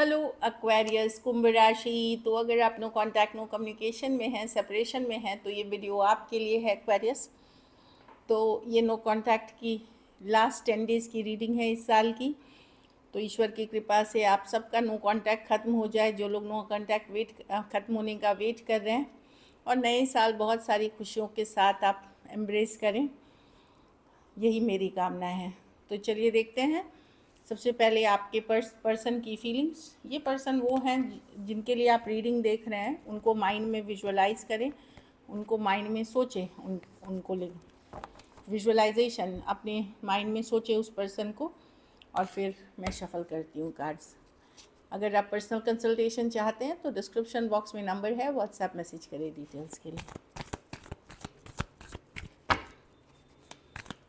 Hello Aquarius कुंभ राशि। तो अगर आप नो कांटेक्ट नो कम्युनिकेशन में हैं, सेपरेशन में हैं, तो ये वीडियो आपके लिए है एक्वेरियस। तो ये नो कांटेक्ट की लास्ट 10 डेज़ की रीडिंग है इस साल की। तो ईश्वर की कृपा से आप सबका नो कांटेक्ट ख़त्म हो जाए, जो लोग नो कांटेक्ट ख़त्म होने का वेट कर रहे हैं, और नए साल बहुत सारी खुशियों के साथ आप एम्ब्रेस करें, यही मेरी कामना है। तो चलिए देखते हैं। सबसे पहले आपके पर्सन की फीलिंग्स। ये पर्सन वो हैं जिनके लिए आप रीडिंग देख रहे हैं, उनको माइंड में विजुअलाइज करें, उनको माइंड में सोचें, उनको ले विजुअलाइजेशन अपने माइंड में सोचें उस पर्सन को, और फिर मैं शफल करती हूँ कार्ड्स। अगर आप पर्सनल कंसल्टेशन चाहते हैं तो डिस्क्रिप्शन बॉक्स में नंबर है, व्हाट्सएप मैसेज करें डिटेल्स के लिए।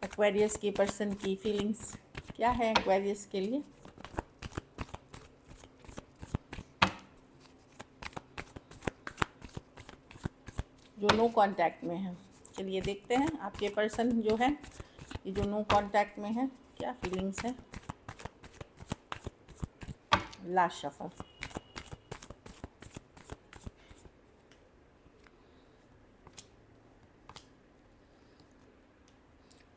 एक्वेरियस के पर्सन की फीलिंग्स क्या है एक्वेरियस के लिए? जो नो कांटेक्ट में है, चलिए देखते हैं आपके पर्सन जो है, ये जो नो कांटेक्ट में है, क्या फीलिंग्स है। Last shuffle.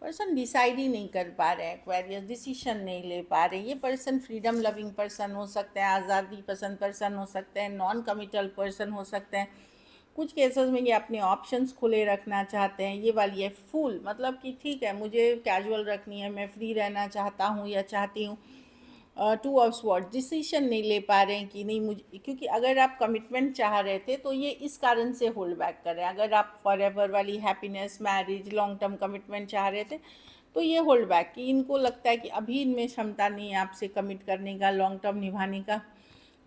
पर्सन डिसाइड ही नहीं कर पा रहे हैं एक्वेरियस, डिसीशन नहीं ले पा रहे। ये पर्सन फ्रीडम लविंग पर्सन हो सकते हैं, आज़ादी पसंद पर्सन हो सकते हैं, नॉन कमिटल पर्सन हो सकते हैं। कुछ केसेस में ये अपने ऑप्शंस खुले रखना चाहते हैं। ये वाली है फूल, मतलब कि ठीक है, मुझे कैजुअल रखनी है, मैं फ्री रहना चाहता हूँ या चाहती हूँ। टू ऑफ स्वॉर्ड्स, डिसीजन नहीं ले पा रहे हैं कि नहीं मुझे, क्योंकि अगर आप कमिटमेंट चाह रहे थे तो ये इस कारण से होल्ड बैक कर रहे हैं। अगर आप फॉर एवर वाली happiness, marriage, long term commitment चाह रहे थे तो ये होल्ड बैक, कि इनको लगता है कि अभी इनमें क्षमता नहीं है आपसे कमिट करने का, लॉन्ग टर्म निभाने का।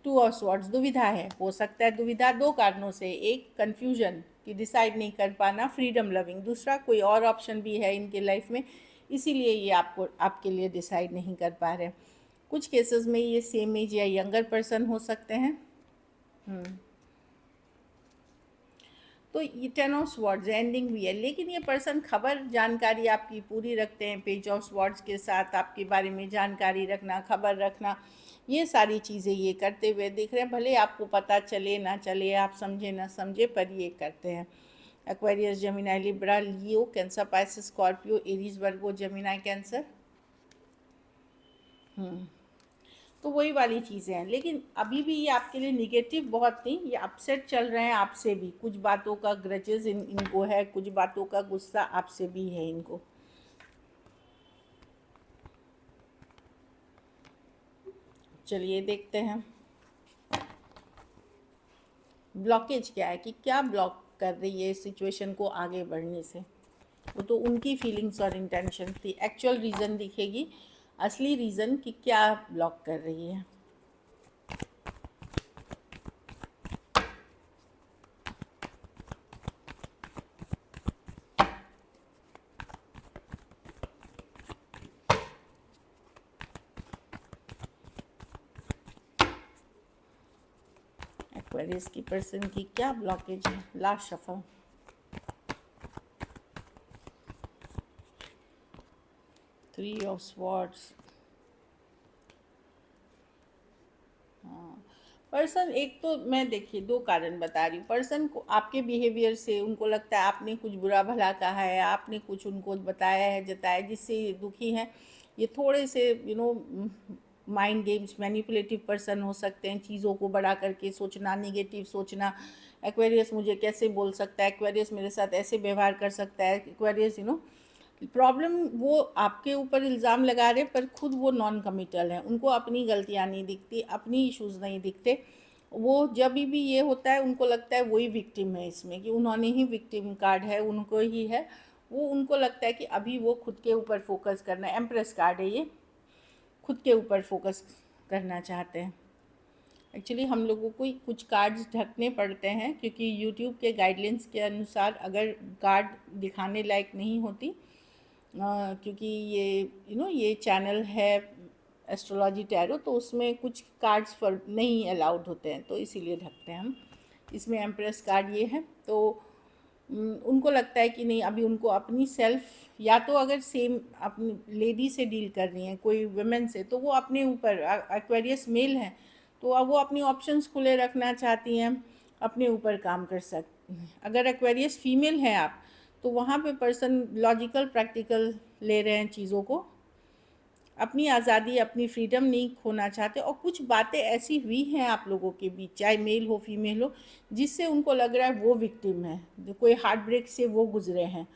टू ऑफ स्वॉर्ड्स, दुविधा है, हो सकता है दुविधा दो कारणों से। एक कन्फ्यूजन कि डिसाइड नहीं कर पाना, फ्रीडम लविंग। दूसरा कोई और ऑप्शन भी है इनके लाइफ में, इसीलिए ये आपको आपके लिए डिसाइड नहीं कर पा रहे। कुछ केसेस में ये सेम एज या यंगर पर्सन हो सकते हैं। तो ये 10 ऑफ स्वॉर्ड्स एंडिंग भी है, लेकिन ये पर्सन खबर जानकारी आपकी पूरी रखते हैं। पेज ऑफ स्वॉर्ड्स के साथ आपके बारे में जानकारी रखना, खबर रखना, ये सारी चीज़ें ये करते हुए दिख रहे हैं। भले आपको पता चले ना चले, आप समझे ना समझे, पर ये करते हैं। एक्वेरियस, जेमिनी, लिब्रा, लियो, कैंसर, पाइसेस, स्कॉर्पियो, एरीज, वर्गो, जेमिनी, कैंसर। तो वही वाली चीज़ें हैं, लेकिन अभी भी ये आपके लिए निगेटिव बहुत नहीं, ये अपसेट चल रहे हैं आपसे भी। कुछ बातों का ग्रजेस इनको है, कुछ बातों का गुस्सा आपसे भी है इनको। चलिए देखते हैं ब्लॉकेज क्या है, कि क्या ब्लॉक कर रही है इस सिचुएशन को आगे बढ़ने से। वो तो उनकी फीलिंग्स और इंटेंशन थी, एक्चुअल रीज़न दिखेगी, असली रीज़न कि क्या ब्लॉक कर रही है। एक्वेरियस की पर्सन की क्या ब्लॉकेज है। Last shuffle. Three of swords. Person, एक तो मैं देखिए दो कारण बता रही हूँ। पर्सन को आपके बिहेवियर से उनको लगता है आपने कुछ बुरा भला कहा है, आपने कुछ उनको बताया है, जताया, जिससे ये दुखी हैं। ये थोड़े से माइंड गेम्स, मैनिपुलेटिव पर्सन हो सकते हैं, चीज़ों को बड़ा करके सोचना, निगेटिव सोचना। एक्वेरियस मुझे कैसे बोल सकता है, एक्वेरियस मेरे साथ ऐसे व्यवहार कर सकता है, एक्वेरियस प्रॉब्लम। वो आपके ऊपर इल्ज़ाम लगा रहे, पर खुद वो नॉन कमिटल हैं, उनको अपनी गलतियाँ नहीं दिखती, अपनी इश्यूज़ नहीं दिखते। वो जब भी ये होता है उनको लगता है वही विक्टिम है इसमें, कि उन्होंने ही विक्टिम कार्ड है, उनको ही है। वो उनको लगता है कि अभी वो खुद के ऊपर फोकस करना है। एम्प्रेस कार्ड है ये, खुद के ऊपर फोकस करना चाहते हैं। एक्चुअली हम लोगों को कुछ कार्ड्स ढकने पड़ते हैं, क्योंकि यूट्यूब के गाइडलाइंस के अनुसार अगर कार्ड दिखाने लायक नहीं होती, क्योंकि ये चैनल है एस्ट्रोलॉजी टैरो, तो उसमें कुछ कार्ड्स फॉर नहीं अलाउड होते हैं, तो इसीलिए ढकते हैं हम। इसमें एम्प्रेस कार्ड ये है। तो उनको लगता है कि नहीं, अभी उनको अपनी सेल्फ, या तो अगर सेम अपनी लेडी से डील कर रही हैं, कोई वुमेन से, तो वो अपने ऊपर, एक्वेरियस मेल है तो अब वो अपनी ऑप्शंस खुले रखना चाहती हैं, अपने ऊपर काम कर सकती हैं। अगर एक्वेरियस फीमेल हैं आप, तो वहाँ पे पर्सन लॉजिकल प्रैक्टिकल ले रहे हैं चीज़ों को, अपनी आज़ादी अपनी फ्रीडम नहीं खोना चाहते। और कुछ बातें ऐसी हुई हैं आप लोगों के बीच, चाहे मेल हो फीमेल हो, जिससे उनको लग रहा है वो विक्टिम है, कोई हार्ट ब्रेक से वो गुजरे हैं,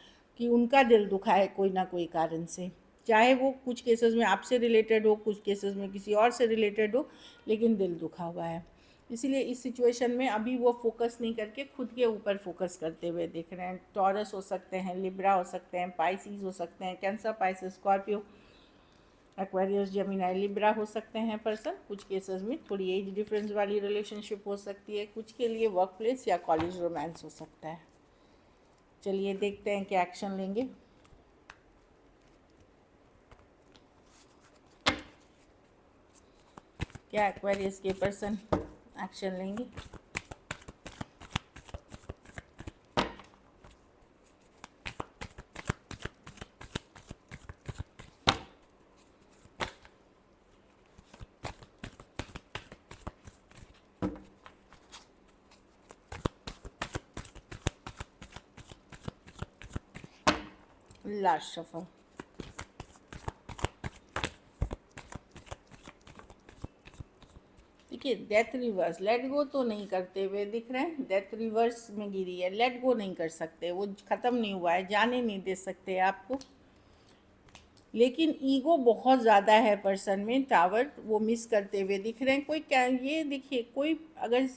कि उनका दिल दुखा है कोई ना कोई कारण से, चाहे वो कुछ केसेस में आपसे रिलेटेड हो, कुछ केसेस में किसी और से रिलेटेड हो, लेकिन दिल दुखा हुआ है। इसीलिए इस सिचुएशन में अभी वो फोकस नहीं करके खुद के ऊपर फोकस करते हुए दिख रहे हैं। टॉरस हो सकते हैं, लिब्रा हो सकते हैं, पाइसिस हो सकते हैं, cancer, Pisces, Scorpio, Aquarius, Gemini, Libra हो सकते हैं पर्सन। कुछ केसेस में थोड़ी एज डिफरेंस वाली रिलेशनशिप हो सकती है, कुछ के लिए वर्क प्लेस या कॉलेज रोमांस हो सकता है। चलिए देखते हैं क्या एक्शन लेंगे। क्या एक्वेरियस के पर्सन एक्शन लेंगे। Last shuffle. देखिए डेथ रिवर्स, लेट गो तो नहीं करते हुए दिख रहे हैं, डेथ रिवर्स में गिरी है, लेट गो नहीं कर सकते, वो ख़त्म नहीं हुआ है, जाने नहीं दे सकते आपको। लेकिन ईगो बहुत ज़्यादा है पर्सन में, टावर वो मिस करते हुए दिख रहे हैं। कोई क्या, ये देखिए कोई अगर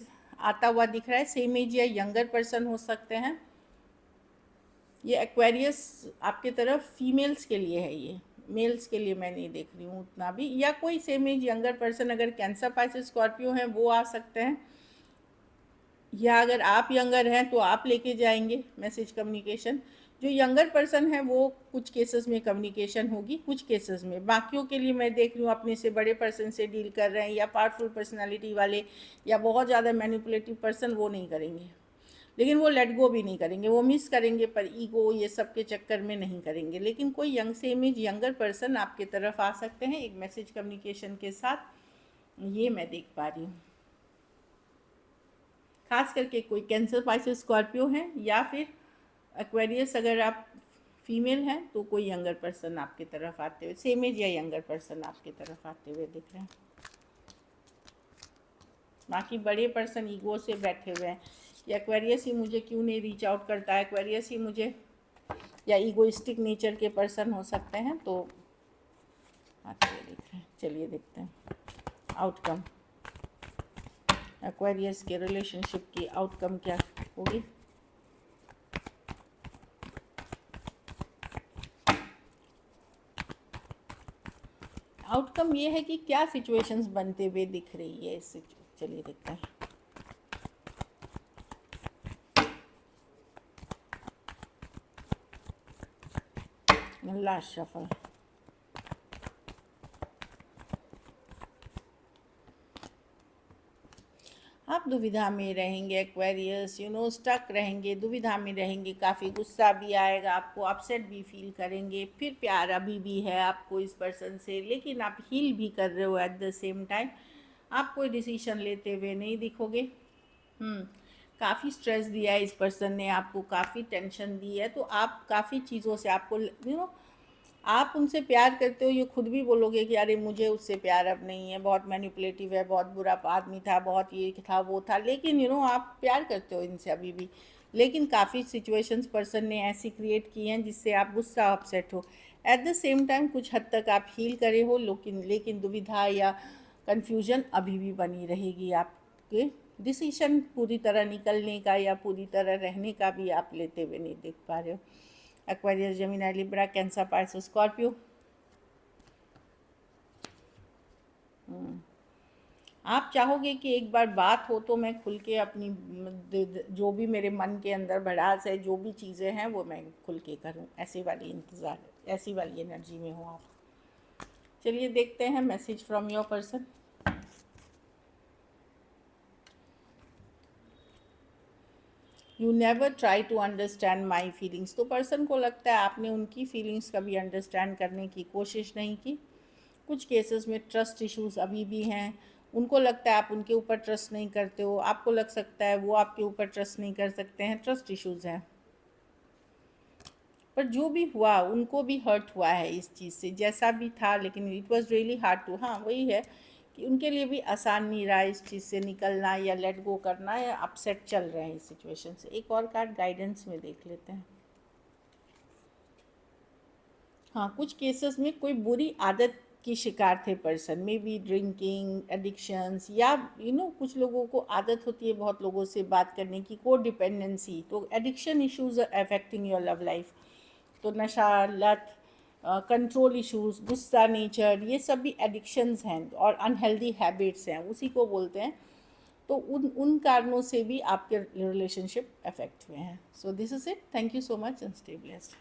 आता हुआ दिख रहा है, सेम एज या यंगर पर्सन हो सकते हैं। ये एक्वेरियस आपके तरफ फीमेल्स के लिए है, ये मेल्स के लिए मैं नहीं देख रही हूँ उतना भी। या कोई सेम एज यंगर पर्सन, अगर कैंसर, पाइसेस, स्कॉर्पियो हैं, वो आ सकते हैं। या अगर आप यंगर हैं तो आप लेके जाएंगे मैसेज कम्युनिकेशन। जो यंगर पर्सन है वो कुछ केसेस में कम्युनिकेशन होगी, कुछ केसेस में। बाकियों के लिए मैं देख रही हूँ अपने से बड़े पर्सन से डील कर रहे हैं, या पावरफुल पर्सनालिटी वाले, या बहुत ज़्यादा मैनिपुलेटिव पर्सन, वो नहीं करेंगे। लेकिन वो लेट गो भी नहीं करेंगे, वो मिस करेंगे, पर ईगो ये सब के चक्कर में नहीं करेंगे। लेकिन कोई यंग से इमेज यंगर पर्सन आपके तरफ आ सकते हैं एक मैसेज कम्युनिकेशन के साथ, ये मैं देख पा रही हूँ। खास करके कोई कैंसर, पाइसेस, स्कॉर्पियो हैं, या फिर एक्वेरियस अगर आप फीमेल हैं, तो कोई यंगर पर्सन आपकी तरफ आते हुए, सेम एज या यंगर पर्सन आपकी तरफ आते हुए दिख रहे हैं। बाकी बड़े पर्सन ईगो से बैठे हुए हैं, या एक्वेरियस ही मुझे क्यों नहीं रीच आउट करता है, एक्वेरियस ही मुझे, या ईगोइस्टिक नेचर के पर्सन हो सकते हैं, तो आते हुए दिख रहे हैं। चलिए देखते हैं आउटकम, एक्वेरियस के रिलेशनशिप की आउटकम क्या होगी। आउटकम ये है कि क्या सिचुएशंस बनते हुए दिख रही है इस, चलिए देखते हैं। लास्ट शफल, आप दुविधा में रहेंगे एक्वेरियस, स्टक रहेंगे, दुविधा में रहेंगे, काफ़ी गुस्सा भी आएगा आपको, अपसेट भी फील करेंगे, फिर प्यार अभी भी है आपको इस पर्सन से, लेकिन आप हील भी कर रहे हो एट द सेम टाइम। आप कोई डिसीजन लेते हुए नहीं दिखोगे। काफ़ी स्ट्रेस दिया है इस पर्सन ने आपको, काफ़ी टेंशन दी है, तो आप काफ़ी चीज़ों से आपको आप उनसे प्यार करते हो, ये खुद भी बोलोगे कि अरे मुझे उससे प्यार अब नहीं है, बहुत मैनिपुलेटिव है, बहुत बुरा आदमी था, बहुत ये था वो था, लेकिन आप प्यार करते हो इनसे अभी भी। लेकिन काफ़ी सिचुएशंस पर्सन ने ऐसी क्रिएट की हैं जिससे आप गुस्सा, अपसेट हो। एट द सेम टाइम कुछ हद तक आप हील करे हो, लेकिन दुविधा या कन्फ्यूजन अभी भी बनी रहेगी आपके। डिसीजन पूरी तरह निकलने का या पूरी तरह रहने का भी आप लेते हुए नहीं देख पा रहे हो। Aquarius, Gemini, Libra, cancer, Pisces, Scorpio, आप चाहोगे कि एक बार बात हो तो मैं खुल के अपनी जो भी मेरे मन के अंदर भड़ास है, जो भी चीज़ें हैं, वो मैं खुल के करूं, ऐसी वाली इंतज़ार, ऐसी वाली एनर्जी में हो आप। चलिए देखते हैं message from your person. You never try to understand my feelings, तो पर्सन को लगता है आपने उनकी फीलिंग्स कभी अंडरस्टैंड करने की कोशिश नहीं की। कुछ केसेस में ट्रस्ट इश्यूज अभी भी हैं, उनको लगता है आप उनके ऊपर ट्रस्ट नहीं करते हो, आपको लग सकता है वो आपके ऊपर ट्रस्ट नहीं कर सकते हैं, ट्रस्ट इश्यूज़ हैं। पर जो भी हुआ उनको भी हर्ट हुआ है इस चीज़ से, जैसा भी था, लेकिन it was really hard to, हाँ वही है कि उनके लिए भी आसान नहीं रहा इस चीज़ से निकलना या लेट गो करना, या अपसेट चल रहे हैं इस सिचुएशन से। एक और कार्ड गाइडेंस में देख लेते हैं। हाँ, कुछ केसेस में कोई बुरी आदत की शिकार the person, may be drinking, addictions, या कुछ लोगों को आदत होती है बहुत लोगों से बात करने की, को डिपेंडेंसी, तो addiction issues affecting your love life. तो नशा, लत, कंट्रोल इश्यूज, गुस्सा नेचर, ये सब भी एडिक्शंस हैं और अनहेल्दी हैबिट्स हैं, उसी को बोलते हैं। तो उन उन कारणों से भी आपके रिलेशनशिप अफेक्ट हुए हैं। So this is it, thank you so much and stay blessed.